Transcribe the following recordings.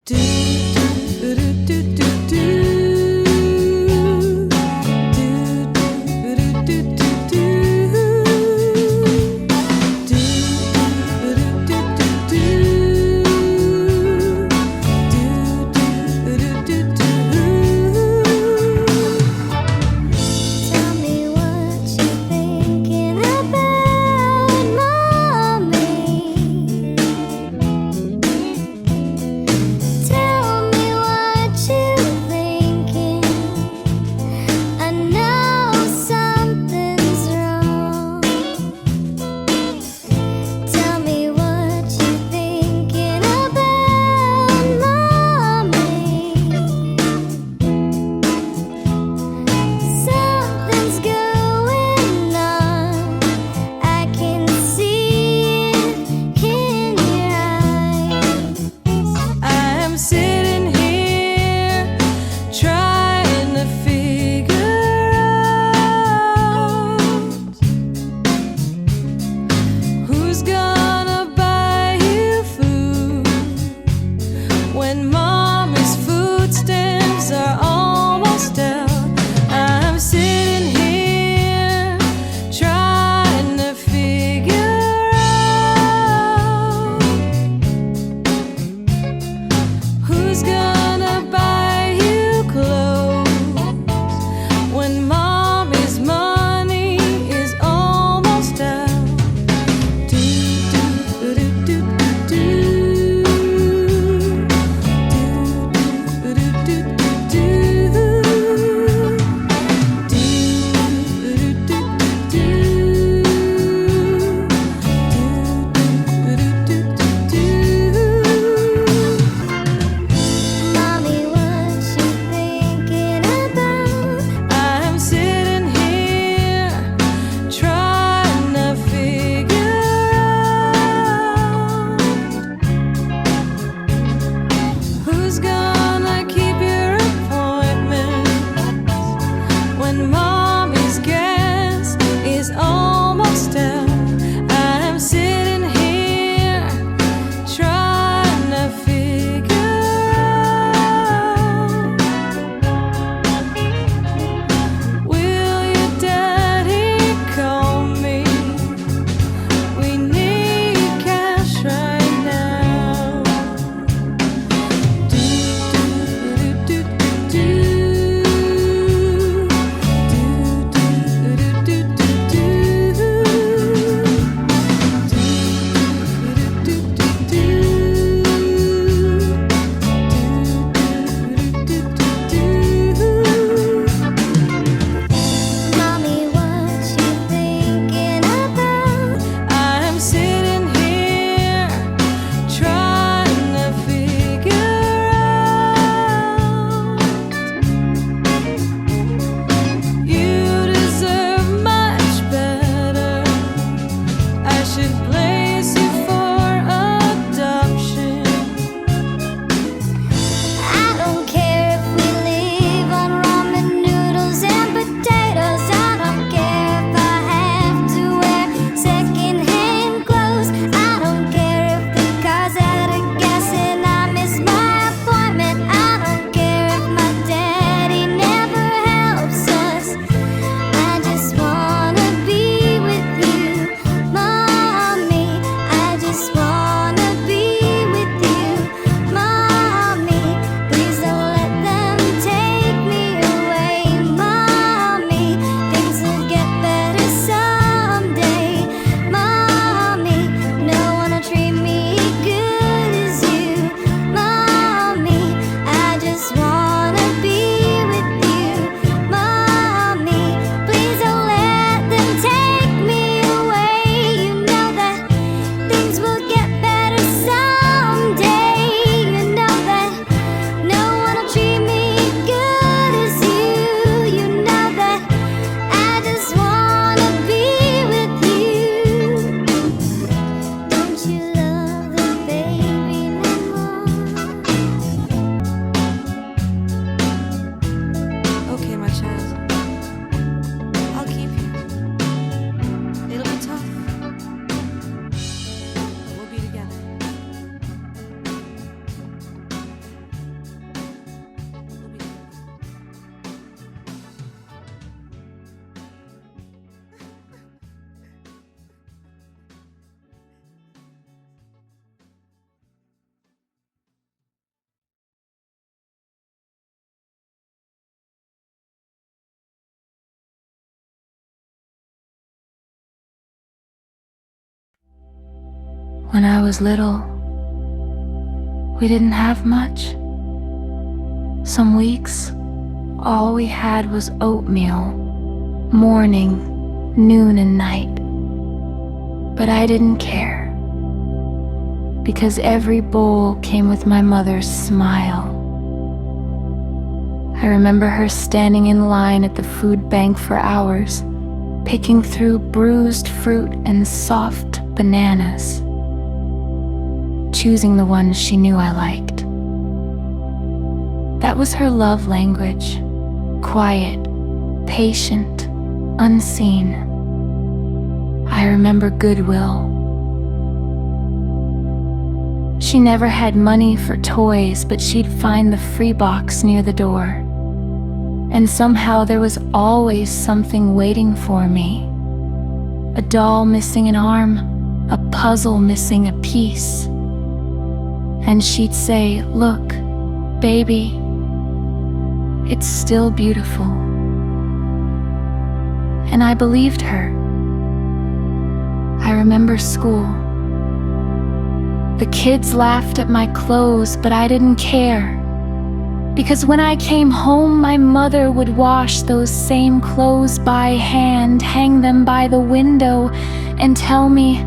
Tell When I was little, we didn't have much. Some weeks, all we had was oatmeal, morning, noon, and night. But I didn't care, because every bowl came with my mother's smile. I remember her standing in line at the food bank for hours, picking through bruised fruit and soft bananas, choosing the ones she knew I liked. That was her love language, quiet, patient, unseen. I remember goodwill. She never had money for toys, but she'd find the free box near the door. And somehow there was always something waiting for me. A doll missing an arm, a puzzle missing a piece. And she'd say, "Look, baby, it's still beautiful." And I believed her. I remember school. The kids laughed at my clothes, but I didn't care. Because when I came home, my mother would wash those same clothes by hand, hang them by the window, and tell me,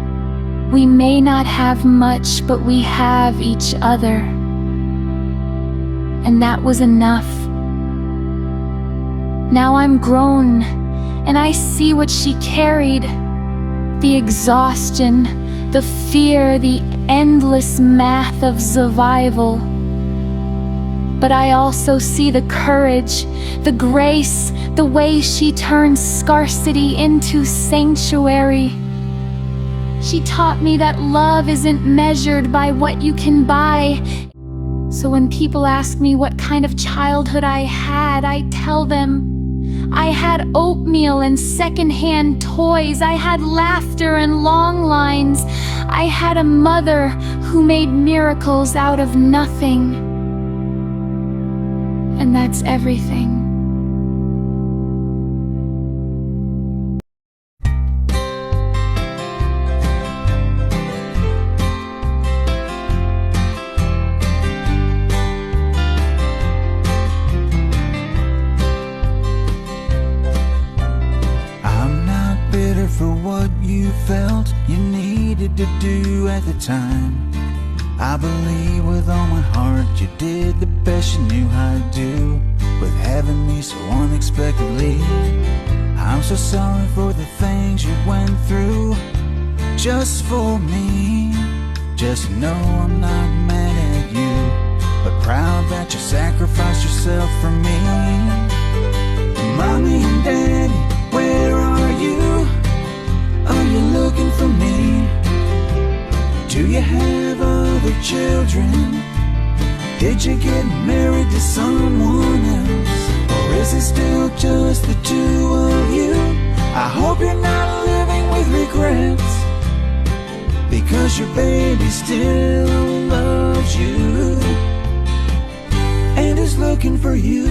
"We may not have much, but we have each other." And that was enough. Now I'm grown, and I see what she carried. The exhaustion, the fear, the endless math of survival. But I also see the courage, the grace, the way she turns scarcity into sanctuary. She taught me that love isn't measured by what you can buy. So when people ask me what kind of childhood I had, I tell them, I had oatmeal and secondhand toys. I had laughter and long lines. I had a mother who made miracles out of nothing. And that's everything. For what you felt you needed to do at the time. I believe with all my heart you did the best you knew how to do, with having me so unexpectedly. I'm so sorry for the things you went through just for me. Just know I'm not mad at you, but proud that you sacrificed yourself for me. Mommy and Daddy, where are you? Are you looking for me? Do you have other children? Did you get married to someone else? Or is it still just the two of you? I hope you're not living with regrets, because your baby still loves you and is looking for you.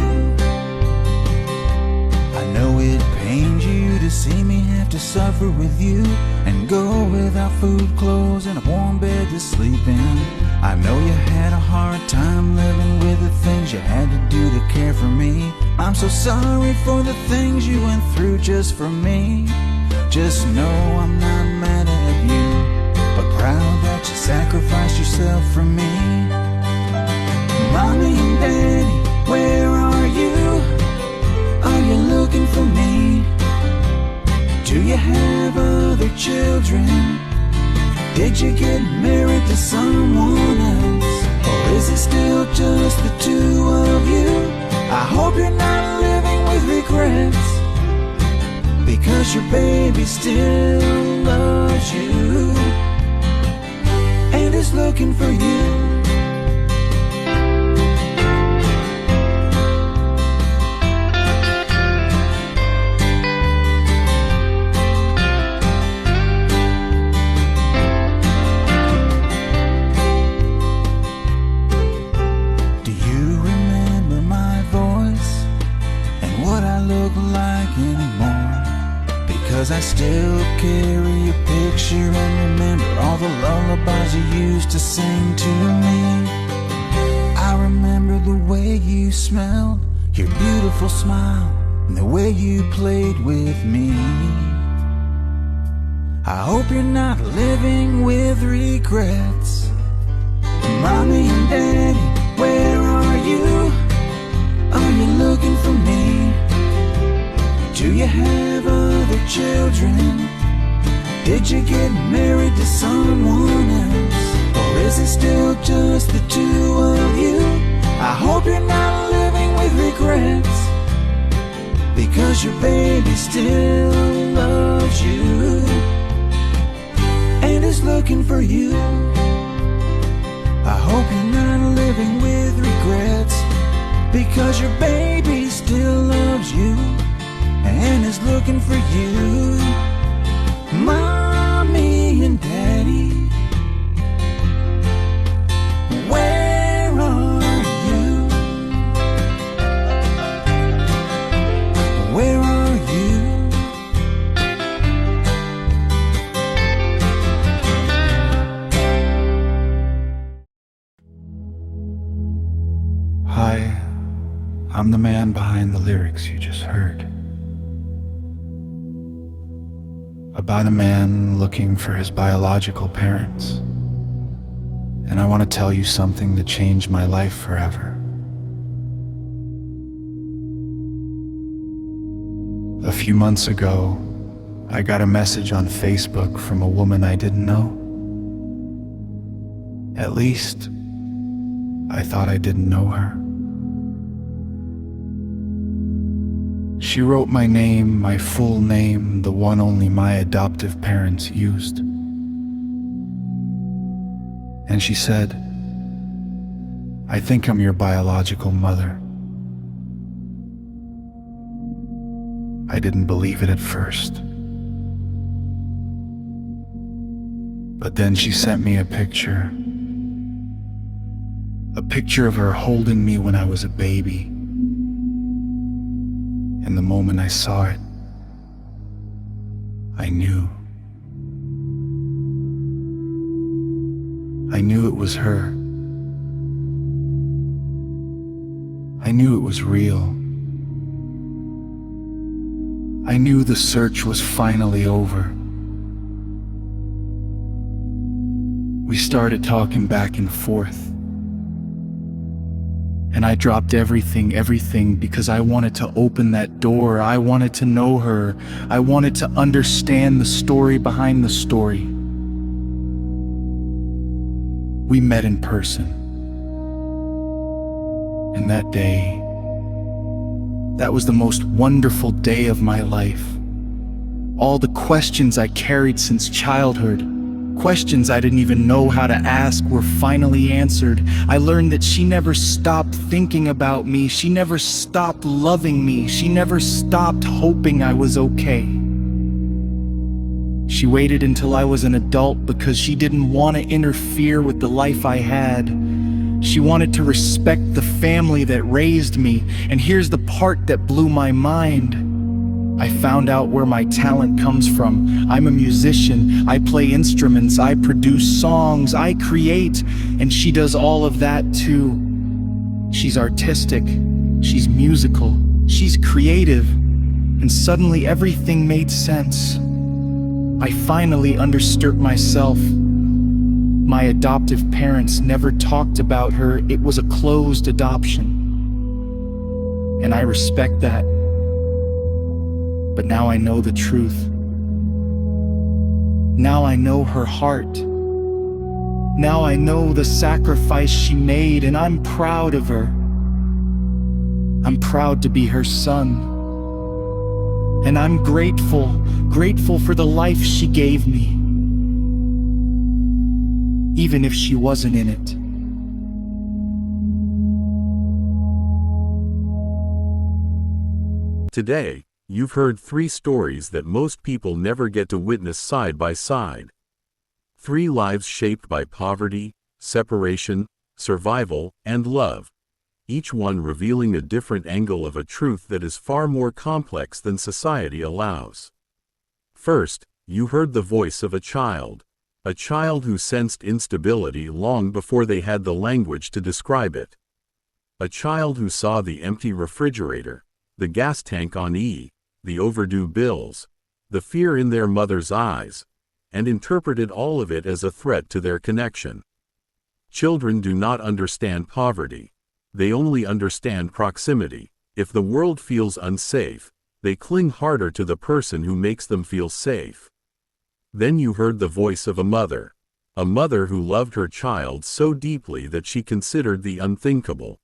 I know it pains you to see me have to suffer with you and go without food, clothes, and a warm bed to sleep in. I know you had a hard time living with the things you had to do to care for me. I'm so sorry for the things you went through just for me. Just know I'm not mad at you, but proud that you sacrificed yourself for me. Mommy and Daddy, where are you? Are you looking for me? Do you have other children? Did you get married to someone else? Or is it still just the two of you? I hope you're not living with regrets, because your baby still loves you and is looking for you. I still carry your picture and remember all the lullabies you used to sing to me. I remember the way you smelled, your beautiful smile, and the way you played with me. I hope you're not living with regrets. Mommy and Daddy, where are you? Are you looking for me? Do you have other children? Did you get married to someone else? Or is it still just the two of you? I hope you're not living with regrets, because your baby still loves you and is looking for you. I hope you're not living with regrets, because your baby still loves you and is looking for you. Mommy and Daddy, where are you? Where are you? Hi, I'm the man behind the lyrics you just heard. About a man looking for his biological parents. And I want to tell you something that changed my life forever. A few months ago, I got a message on Facebook from a woman I didn't know. At least, I thought I didn't know her. She wrote my name, my full name, the one only my adoptive parents used. And she said, "I think I'm your biological mother." I didn't believe it at first. But then she sent me a picture of her holding me when I was a baby. And the moment I saw it, I knew. I knew it was her. I knew it was real. I knew the search was finally over. We started talking back and forth. And I dropped everything because I wanted to open that door. I wanted to know her. I wanted to understand the story behind the story. We met in person. And that day, that was the most wonderful day of my life. All the questions I carried since childhood, questions I didn't even know how to ask, were finally answered. I learned that she never stopped thinking about me. She never stopped loving me. She never stopped hoping I was okay. She waited until I was an adult because she didn't want to interfere with the life I had. She wanted to respect the family that raised me. And here's the part that blew my mind. I found out where my talent comes from. I'm a musician. I play instruments. I produce songs. I create. And she does all of that too. She's artistic. She's musical. She's creative. And suddenly everything made sense. I finally understood myself. My adoptive parents never talked about her. It was a closed adoption. And I respect that. But now I know the truth. Now I know her heart. Now I know the sacrifice she made, and I'm proud of her. I'm proud to be her son. And I'm grateful for the life she gave me, even if she wasn't in it. Today, you've heard 3 stories that most people never get to witness side by side. 3 lives shaped by poverty, separation, survival, and love, each one revealing a different angle of a truth that is far more complex than society allows. First, you heard the voice of a child who sensed instability long before they had the language to describe it. A child who saw the empty refrigerator, the gas tank on E, the overdue bills, the fear in their mother's eyes, and interpreted all of it as a threat to their connection. Children do not understand poverty. They only understand proximity. If the world feels unsafe, they cling harder to the person who makes them feel safe. Then you heard the voice of a mother who loved her child so deeply that she considered the unthinkable.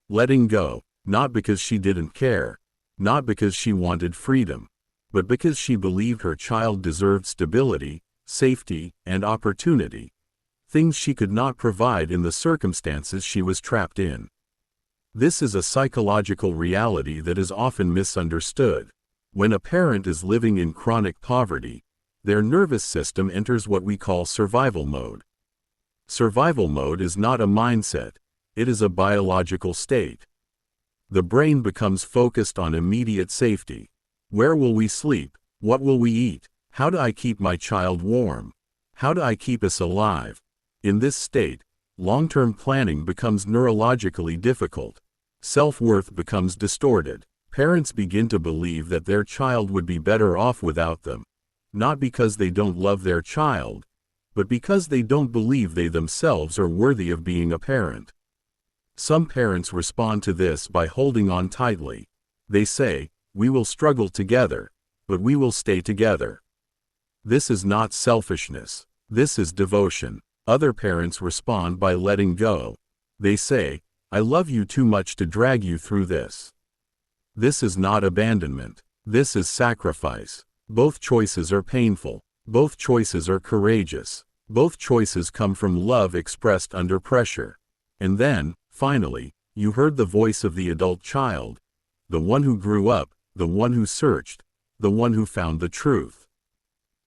Letting go, not because she didn't care, not because she wanted freedom, but because she believed her child deserved stability, safety, and opportunity, things she could not provide in the circumstances she was trapped in. This is a psychological reality that is often misunderstood. When a parent is living in chronic poverty, their nervous system enters what we call survival mode. Survival mode is not a mindset, it is a biological state. The brain becomes focused on immediate safety. Where will we sleep? What will we eat? How do I keep my child warm? How do I keep us alive? In this state, long-term planning becomes neurologically difficult. Self-worth becomes distorted. Parents begin to believe that their child would be better off without them, not because they don't love their child, but because they don't believe they themselves are worthy of being a parent. Some parents respond to this by holding on tightly. They say, "We will struggle together, but we will stay together." This is not selfishness. This is devotion. Other parents respond by letting go. They say, "I love you too much to drag you through this." This is not abandonment. This is sacrifice. Both choices are painful. Both choices are courageous. Both choices come from love expressed under pressure. And then, finally, you heard the voice of the adult child, the one who grew up, the one who searched, the one who found the truth.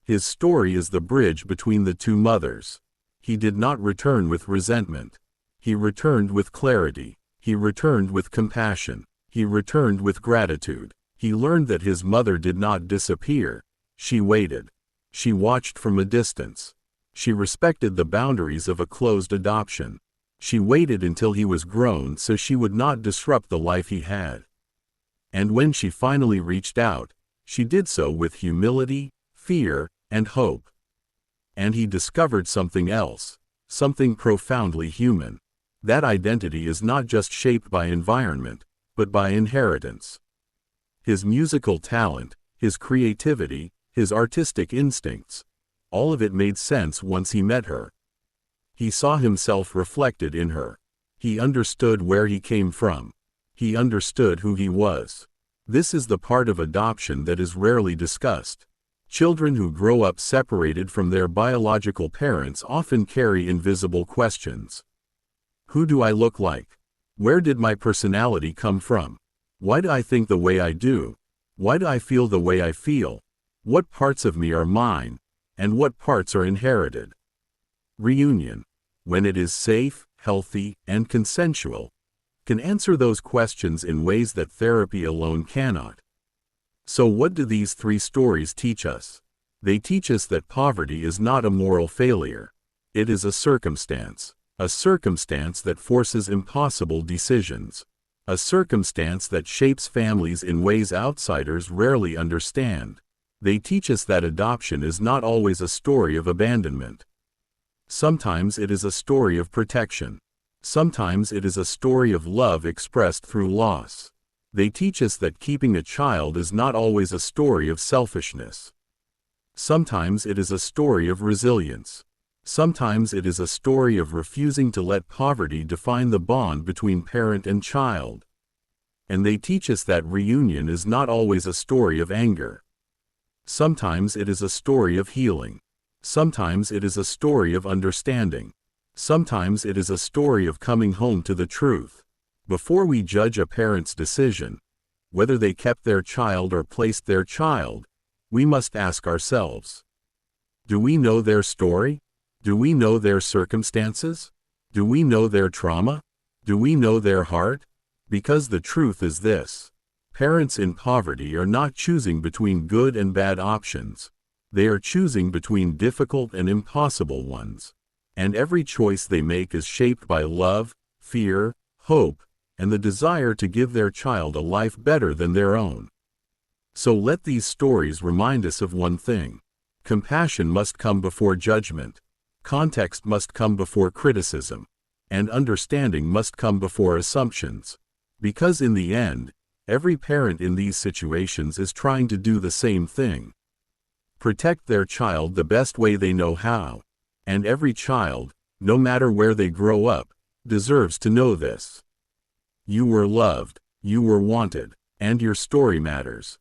His story is the bridge between the two mothers. He did not return with resentment. He returned with clarity. He returned with compassion. He returned with gratitude. He learned that his mother did not disappear. She waited. She watched from a distance. She respected the boundaries of a closed adoption. She waited until he was grown so she would not disrupt the life he had. And when she finally reached out, she did so with humility, fear, and hope. And he discovered something else, something profoundly human. That identity is not just shaped by environment, but by inheritance. His musical talent, his creativity, his artistic instincts, all of it made sense once he met her. He saw himself reflected in her. He understood where he came from. He understood who he was. This is the part of adoption that is rarely discussed. Children who grow up separated from their biological parents often carry invisible questions. Who do I look like? Where did my personality come from? Why do I think the way I do? Why do I feel the way I feel? What parts of me are mine, and what parts are inherited? Reunion, when it is safe, healthy, and consensual, can answer those questions in ways that therapy alone cannot. So what do these three stories teach us? They teach us that poverty is not a moral failure. It is a circumstance that forces impossible decisions, a circumstance that shapes families in ways outsiders rarely understand. They teach us that adoption is not always a story of abandonment. Sometimes it is a story of protection. Sometimes it is a story of love expressed through loss. They teach us that keeping a child is not always a story of selfishness. Sometimes it is a story of resilience. Sometimes it is a story of refusing to let poverty define the bond between parent and child. And they teach us that reunion is not always a story of anger. Sometimes it is a story of healing. Sometimes it is a story of understanding. Sometimes it is a story of coming home to the truth. Before we judge a parent's decision, whether they kept their child or placed their child, we must ask ourselves, do we know their story? Do we know their circumstances? Do we know their trauma? Do we know their heart? Because the truth is this: parents in poverty are not choosing between good and bad options. They are choosing between difficult and impossible ones. And every choice they make is shaped by love, fear, hope, and the desire to give their child a life better than their own. So let these stories remind us of one thing. Compassion must come before judgment. Context must come before criticism. And understanding must come before assumptions. Because in the end, every parent in these situations is trying to do the same thing. Protect their child the best way they know how. And every child, no matter where they grow up, deserves to know this. You were loved, you were wanted, and your story matters.